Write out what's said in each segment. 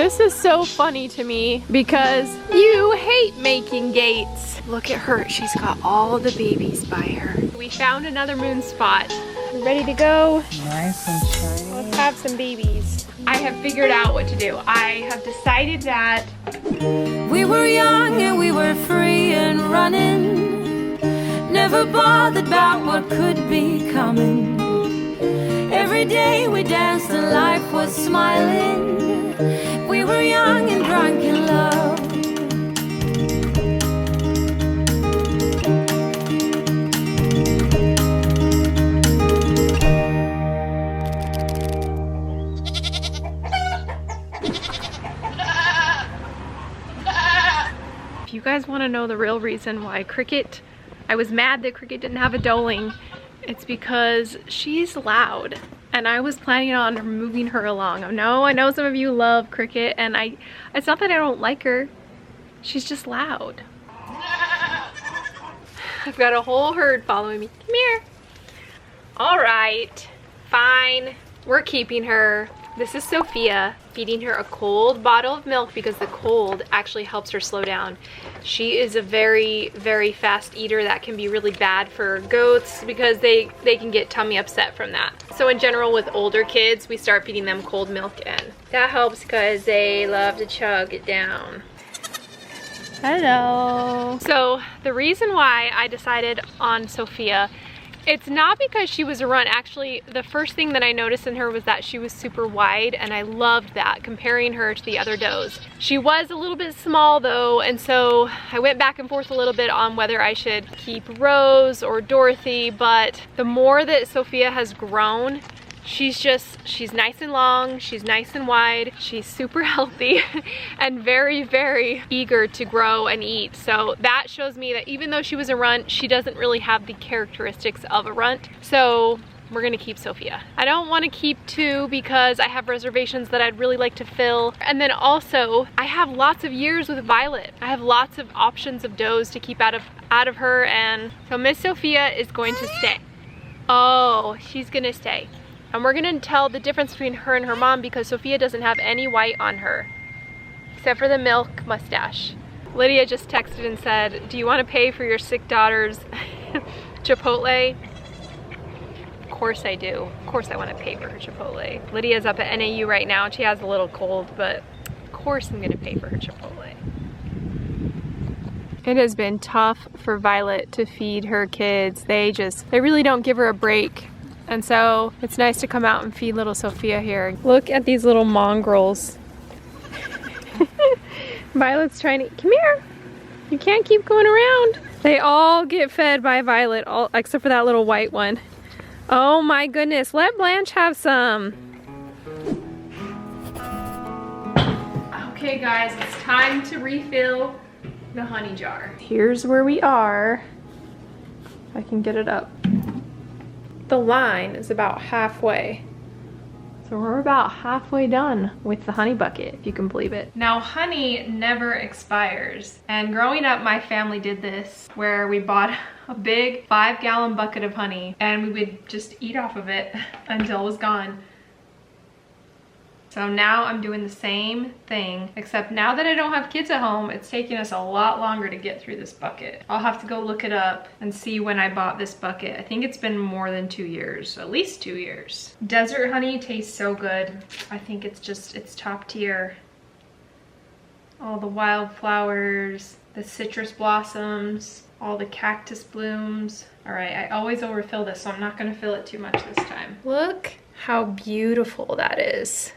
This is so funny to me because you hate making gates. Look at her, she's got all the babies by her. We found another moon spot. We're ready to go. Nice and shiny. Let's have some babies. I have figured out what to do. I have decided that we were young and we were free and running, never bothered about what could be coming. Every day we danced and life was smiling. We were young and drunk in love. if you guys want to know the real reason why I was mad that Cricket didn't have a doeling, it's because she's loud and I was planning on moving her along. I know some of you love Cricket and it's not that I don't like her, she's just loud. I've got a whole herd following me. Come here. All right, fine, we're keeping her. This is Sophia, feeding her a cold bottle of milk because the cold actually helps her slow down. She is a very, very fast eater. That can be really bad for goats because they can get tummy upset from that. So in general with older kids, we start feeding them cold milk and that helps because they love to chug it down. Hello. So the reason why I decided on Sophia, it's not because she was a runt. Actually, the first thing that I noticed in her was that she was super wide and I loved that, comparing her to the other does. She was a little bit small though, and so I went back and forth a little bit on whether I should keep Rose or Dorothy, but the more that Sophia has grown, she's nice and long, she's nice and wide, she's super healthy and very, very eager to grow and eat. So that shows me that even though she was a runt, she doesn't really have the characteristics of a runt. So we're gonna keep Sophia. I don't wanna keep two because I have reservations that I'd really like to fill. And then also, I have lots of years with Violet. I have lots of options of does to keep out of her, and so Miss Sophia is going to stay. Oh, she's gonna stay. And we're gonna tell the difference between her and her mom because Sophia doesn't have any white on her, except for the milk mustache. Lydia just texted and said, do you wanna pay for your sick daughter's Chipotle? Of course I do. Of course I wanna pay for her Chipotle. Lydia's up at NAU right now and she has a little cold, but of course I'm gonna pay for her Chipotle. It has been tough for Violet to feed her kids. They really don't give her a break. And so it's nice to come out and feed little Sophia here. Look at these little mongrels. Violet's trying to, come here. You can't keep going around. They all get fed by Violet, all except for that little white one. Oh my goodness, let Blanche have some. Okay guys, it's time to refill the honey jar. Here's where we are. If I can get it up. The line is about halfway. So we're about halfway done with the honey bucket, if you can believe it. Now honey never expires. And growing up, my family did this where we bought a big 5-gallon bucket of honey and we would just eat off of it until it was gone. So now I'm doing the same thing, except now that I don't have kids at home, it's taking us a lot longer to get through this bucket. I'll have to go look it up and see when I bought this bucket. I think it's been more than 2 years, at least 2 years. Desert honey tastes so good. I think it's top tier. All the wildflowers, the citrus blossoms, all the cactus blooms. All right, I always overfill this, so I'm not gonna fill it too much this time. Look how beautiful that is.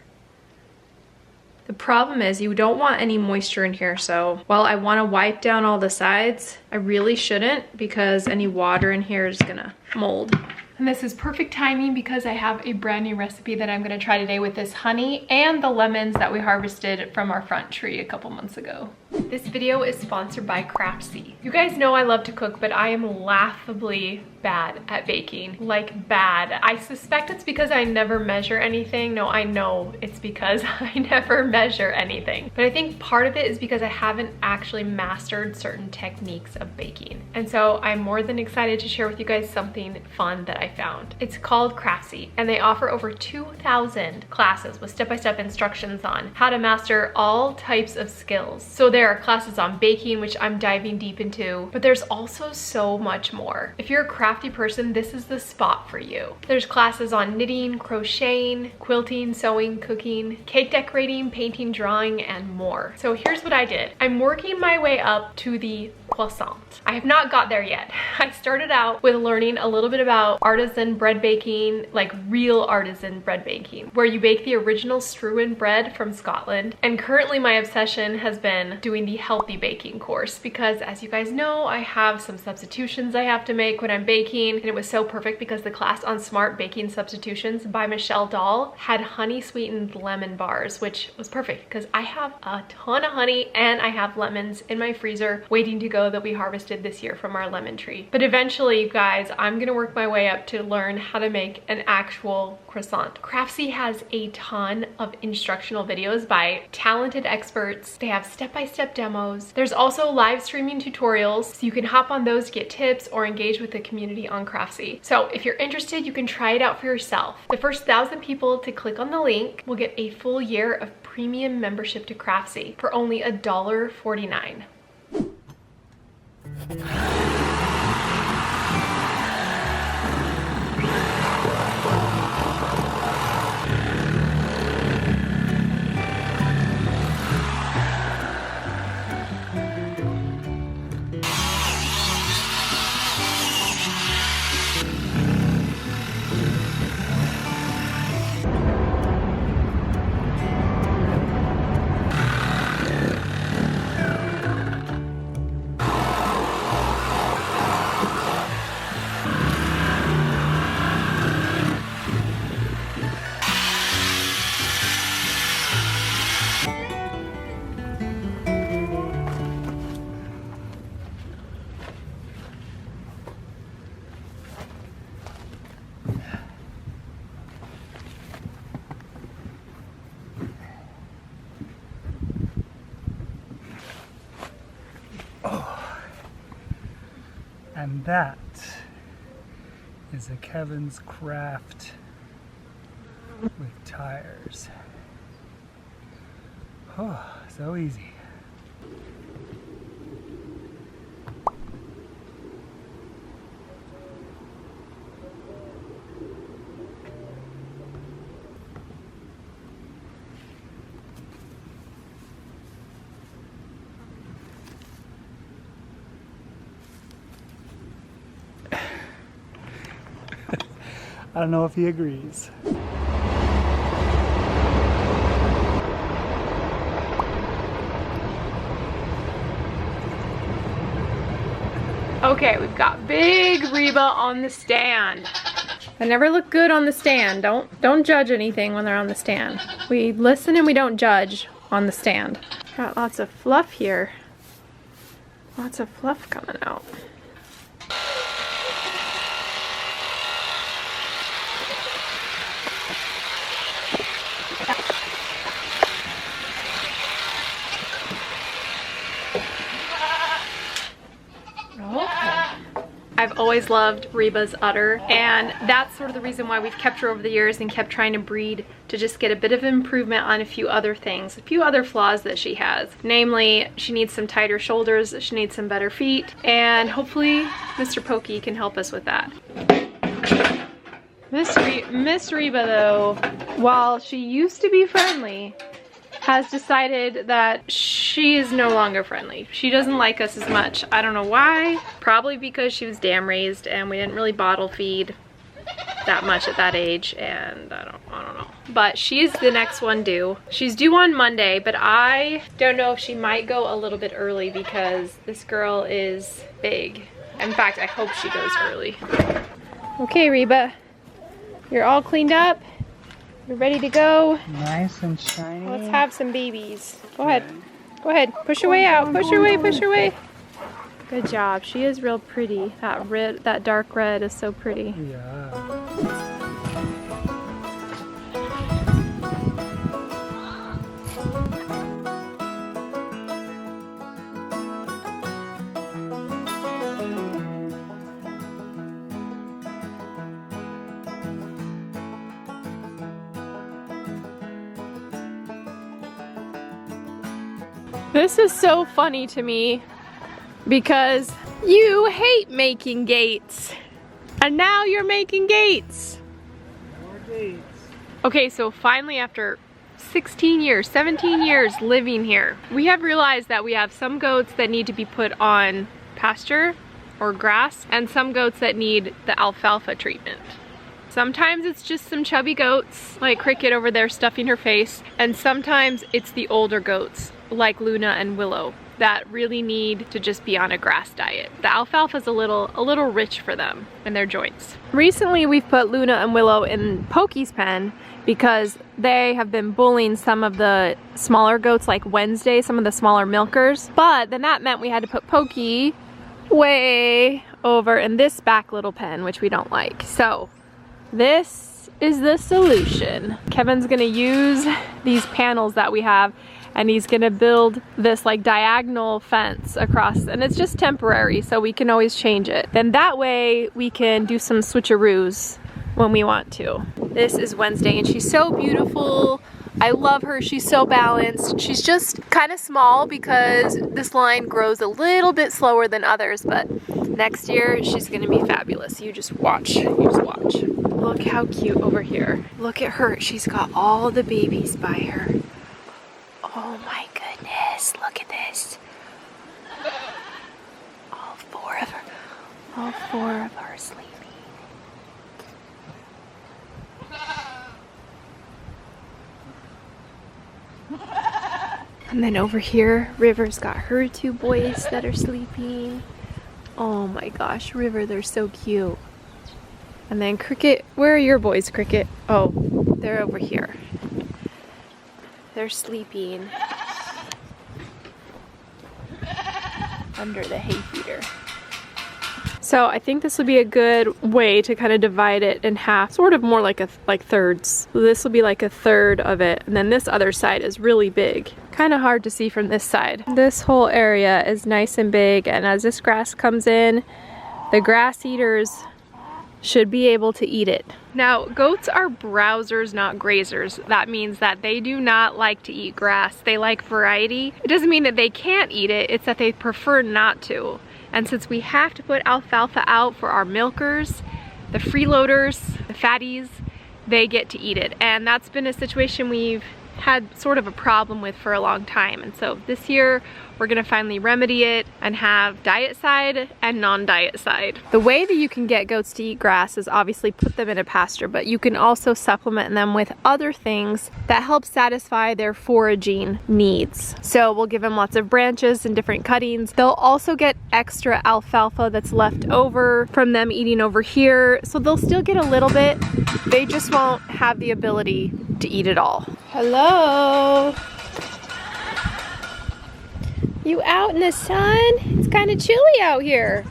The problem is you don't want any moisture in here, so while I want to wipe down all the sides, I really shouldn't because any water in here is gonna mold. And this is perfect timing because I have a brand new recipe that I'm gonna try today with this honey and the lemons that we harvested from our front tree a couple months ago. This video is sponsored by Craftsy. You guys know I love to cook, but I am laughably bad at baking, like bad. I suspect it's because I never measure anything. No, I know it's because I never measure anything. But I think part of it is because I haven't actually mastered certain techniques of baking. And so I'm more than excited to share with you guys something fun that I found. It's called Craftsy, and they offer over 2,000 classes with step-by-step instructions on how to master all types of skills. So there are classes on baking, which I'm diving deep into, but there's also so much more. If you're a crafty person, this is the spot for you. There's classes on knitting, crocheting, quilting, sewing, cooking, cake decorating, painting, drawing, and more. So here's what I did. I'm working my way up to the croissant. I have not got there yet. I started out with learning a little bit about artisan bread baking, like real artisan bread baking, where you bake the original Struan bread from Scotland. And currently my obsession has been doing the healthy baking course because, as you guys know, I have some substitutions I have to make when I'm baking, and it was so perfect because the class on smart baking substitutions by Michelle Dahl had honey sweetened lemon bars, which was perfect because I have a ton of honey and I have lemons in my freezer waiting to go that we harvested this year from our lemon tree. But eventually, you guys, I'm gonna work my way up to learn how to make an actual croissant. Craftsy has a ton of instructional videos by talented experts. They have step-by-step demos. There's also live streaming tutorials, so you can hop on those to get tips or engage with the community on Craftsy. So if you're interested, you can try it out for yourself. The first 1,000 people to click on the link will get a full year of premium membership to Craftsy for only $1.49. And that is a Kevin's Craft with tires. Oh, so easy. I don't know if he agrees. Okay, we've got big Reeba on the stand. They never look good on the stand. Don't judge anything when they're on the stand. We listen and we don't judge on the stand. Got lots of fluff here. Lots of fluff coming out. I've always loved Reeba's udder, and that's sort of the reason why we've kept her over the years and kept trying to breed to just get a bit of improvement on a few other things, a few other flaws that she has. Namely, she needs some tighter shoulders, she needs some better feet, and hopefully Mr. Pokey can help us with that. Miss Reeba, though, while she used to be friendly, has decided that she is no longer friendly. She doesn't like us as much. I don't know why. Probably because she was dam raised and we didn't really bottle feed that much at that age, and I don't know. But she's the next one due. She's due on Monday, but I don't know if she might go a little bit early because this girl is big. In fact, I hope she goes early. Okay, Reeba, you're all cleaned up. You're ready to go. Nice and shiny. Let's have some babies. Go ahead. Go ahead. Push your way out. Push your way. Push your way. Good job. She is real pretty. That dark red is so pretty. Yeah. This is so funny to me because you hate making gates and now you're making gates. More gates. Okay, so finally after 16 years, 17 years living here, we have realized that we have some goats that need to be put on pasture or grass and some goats that need the alfalfa treatment. Sometimes it's just some chubby goats like Cricket over there stuffing her face, and sometimes it's the older goats like Luna and Willow that really need to just be on a grass diet. The alfalfa's a little rich for them and their joints. Recently we've put Luna and Willow in Pokey's pen because they have been bullying some of the smaller goats like Wednesday, some of the smaller milkers. But then that meant we had to put Pokey way over in this back little pen, which we don't like. So this is the solution. Kevin's gonna use these panels that we have and he's gonna build this like diagonal fence across, and it's just temporary so we can always change it. Then that way we can do some switcheroos when we want to. This is Wednesday and she's so beautiful. I love her, she's so balanced. She's just kind of small because this line grows a little bit slower than others, but next year she's gonna be fabulous. You just watch, you just watch. Look how cute over here. Look at her, she's got all the babies by her. Oh my goodness, look at this. All four of her are sleeping. And then over here, River's got her two boys that are sleeping. Oh my gosh, River, they're so cute. And then Cricket, where are your boys, Cricket? Oh, they're over here. They're sleeping under the hay feeder. So I think this would be a good way to kind of divide it in half, sort of more like thirds. So this will be like a third of it, and then this other side is really big. Kind of hard to see from this side. This whole area is nice and big, and as this grass comes in, the grass eaters should be able to eat it. Now, goats are browsers, not grazers. That means that they do not like to eat grass. They like variety. It doesn't mean that they can't eat it, it's that they prefer not to. And since we have to put alfalfa out for our milkers, the freeloaders, the fatties, they get to eat it. And that's been a situation we've had sort of a problem with for a long time. And so this year, we're gonna finally remedy it and have diet side and non-diet side. The way that you can get goats to eat grass is obviously put them in a pasture, but you can also supplement them with other things that help satisfy their foraging needs. So we'll give them lots of branches and different cuttings. They'll also get extra alfalfa that's left over from them eating over here. So they'll still get a little bit, they just won't have the ability to eat it all. Hello? You out in the sun? It's kind of chilly out here.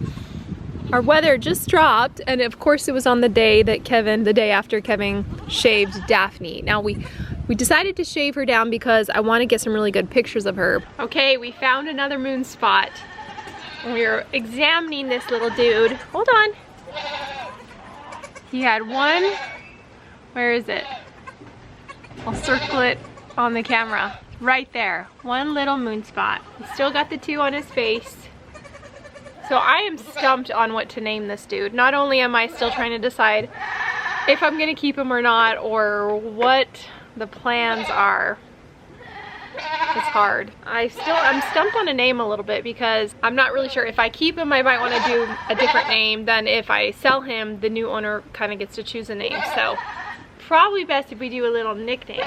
Our weather just dropped, and of course it was on the day that the day after Kevin shaved Daphne. Now we decided to shave her down because I want to get some really good pictures of her. Okay, we found another moon spot. And we were examining this little dude. Hold on. He had one, where is it? I'll circle it on the camera. Right there, one little moon spot. He's still got the two on his face. So I am stumped on what to name this dude. Not only am I still trying to decide if I'm gonna keep him or not, or what the plans are. It's hard. I'm stumped on a name a little bit because I'm not really sure. If I keep him, I might want to do a different name. Then if I sell him, the new owner kind of gets to choose a name. So probably best if we do a little nickname.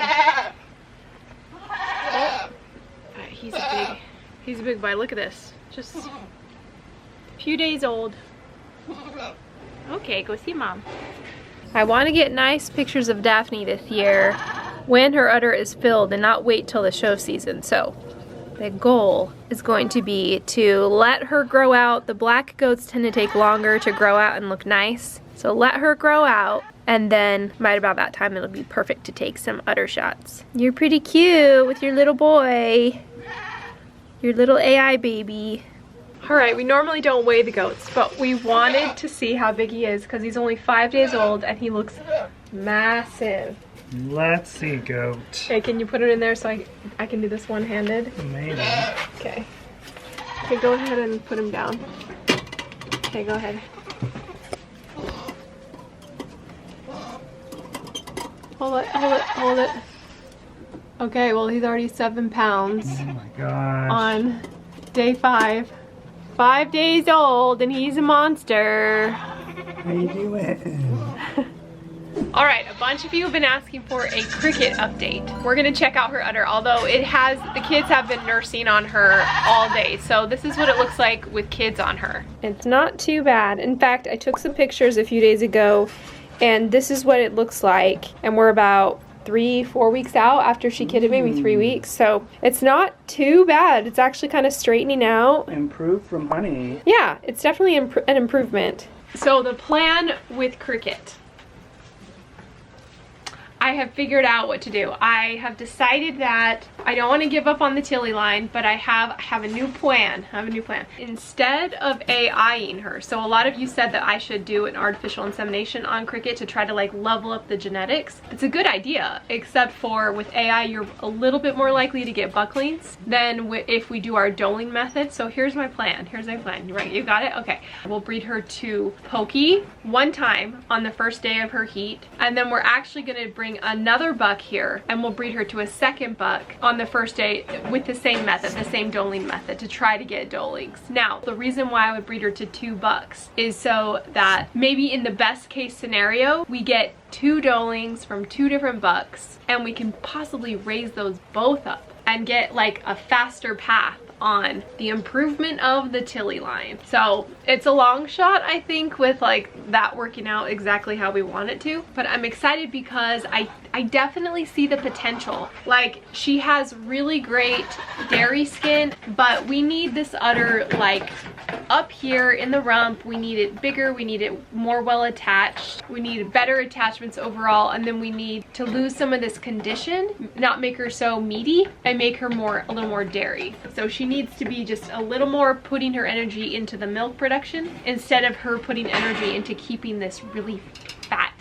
He's a big boy. Look at this. Just a few days old. Okay, go see mom. I want to get nice pictures of Daphne this year when her udder is filled and not wait till the show season. So the goal is going to be to let her grow out. The black goats tend to take longer to grow out and look nice. So let her grow out, and then right about that time it'll be perfect to take some udder shots. You're pretty cute with your little boy. Your little AI baby. All right, we normally don't weigh the goats, but we wanted to see how big he is because he's only 5 days old and he looks massive. Let's see, goat. Okay, can you put it in there so I can do this one-handed? Maybe. Okay. Okay, go ahead and put him down. Okay, go ahead. Hold it, hold it, hold it. Okay, well he's already 7 pounds. Oh my gosh. On day 5. 5 days old and he's a monster. How you doing? All right, a bunch of you have been asking for a cricket update. We're gonna check out her udder, although the kids have been nursing on her all day. So this is what it looks like with kids on her. It's not too bad. In fact, I took some pictures a few days ago and this is what it looks like. And we're about 3-4 weeks out after she kidded, maybe 3 weeks. So it's not too bad. It's actually kind of straightening out. Improved from honey. Yeah, it's definitely an improvement. So the plan with cricket. I have figured out what to do. I have decided that I don't want to give up on the Tilly line, but I have a new plan. Instead of AIing her, so a lot of you said that I should do an artificial insemination on cricket to try to like level up the genetics. It's a good idea, except for with AI, you're a little bit more likely to get bucklings than if we do our doling method. So here's my plan. Right, you got it? Okay. We'll breed her to Pokey one time on the first day of her heat, and then we're actually gonna bring another buck here and we'll breed her to a second buck on the first day with the same method, the same doling method, to try to get dolings. Now, the reason why I would breed her to 2 bucks is so that maybe in the best case scenario, we get 2 dolings from 2 different bucks and we can possibly raise those both up and get like a faster path on the improvement of the Tilly line. So it's a long shot, I think, with like that working out exactly how we want it to, but I'm excited because I definitely see the potential. Like, she has really great dairy skin, but we need this udder like up here in the rump. We need it bigger, we need it more well attached, we need better attachments overall, and then we need to lose some of this condition, not make her so meaty, and make her a little more dairy. So she needs to be just a little more putting her energy into the milk production instead of her putting energy into keeping this really fat,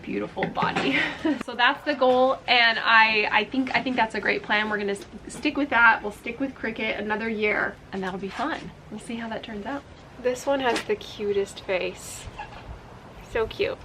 beautiful body. So that's the goal, and I think that's a great plan. We're gonna stick with that. We'll stick with cricket another year and that'll be fun. We'll see how that turns out. This one has the cutest face. So cute.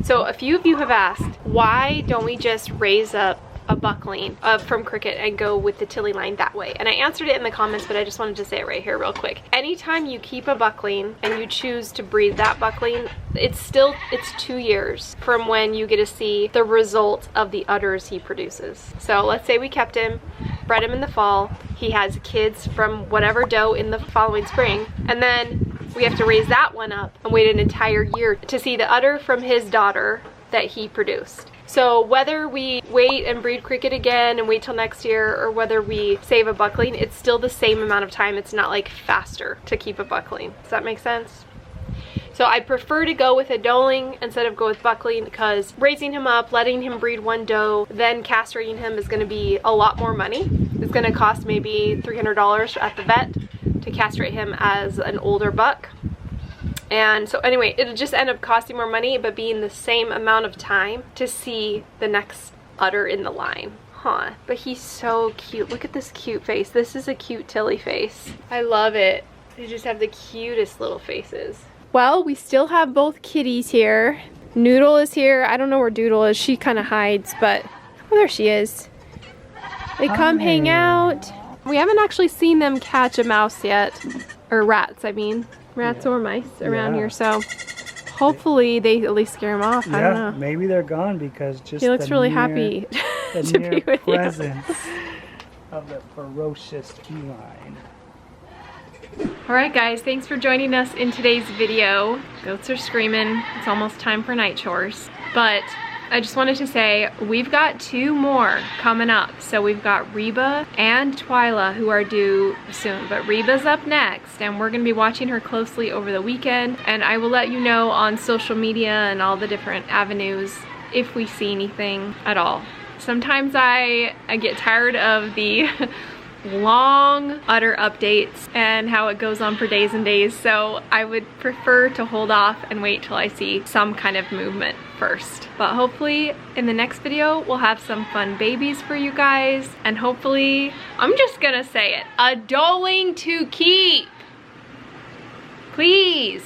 So a few of you have asked, why don't we just raise up a buckling from cricket and go with the Tilly line that way? And I answered it in the comments, but I just wanted to say it right here real quick. Anytime you keep a buckling and you choose to breed that buckling, it's 2 years from when you get to see the result of the udders he produces. So let's say we kept him, bred him in the fall, he has kids from whatever doe in the following spring, and then we have to raise that one up and wait an entire year to see the udder from his daughter that he produced. So whether we wait and breed cricket again and wait till next year, or whether we save a buckling, it's still the same amount of time. It's not like faster to keep a buckling. Does that make sense? So I'd prefer to go with a doling instead of go with buckling, because raising him up, letting him breed one doe, then castrating him is gonna be a lot more money. It's gonna cost maybe $300 at the vet to castrate him as an older buck. And so anyway, it'll just end up costing more money, but being the same amount of time to see the next udder in the line. Huh, but he's so cute. Look at this cute face. This is a cute Tilly face. I love it. They just have the cutest little faces. Well, we still have both kitties here. Noodle is here. I don't know where Doodle is. She kind of hides, but oh, there she is. They come hang out. We haven't actually seen them catch a mouse yet. Or rats, I mean. Rats or mice around here, so hopefully they at least scare him off. I don't know. Maybe they're gone because just he looks really happy to be with presence of the ferocious feline. Alright guys, thanks for joining us in today's video. Goats are screaming. It's almost time for night chores. But I just wanted to say we've got 2 more coming up. So we've got Reeba and Twyla who are due soon, but Reeba's up next and we're gonna be watching her closely over the weekend, and I will let you know on social media and all the different avenues if we see anything at all. Sometimes I get tired of the long utter updates and how it goes on for days and days, so I would prefer to hold off and wait till I see some kind of movement first. But hopefully in the next video we'll have some fun babies for you guys, and hopefully, I'm just gonna say it, a doeling to keep, please.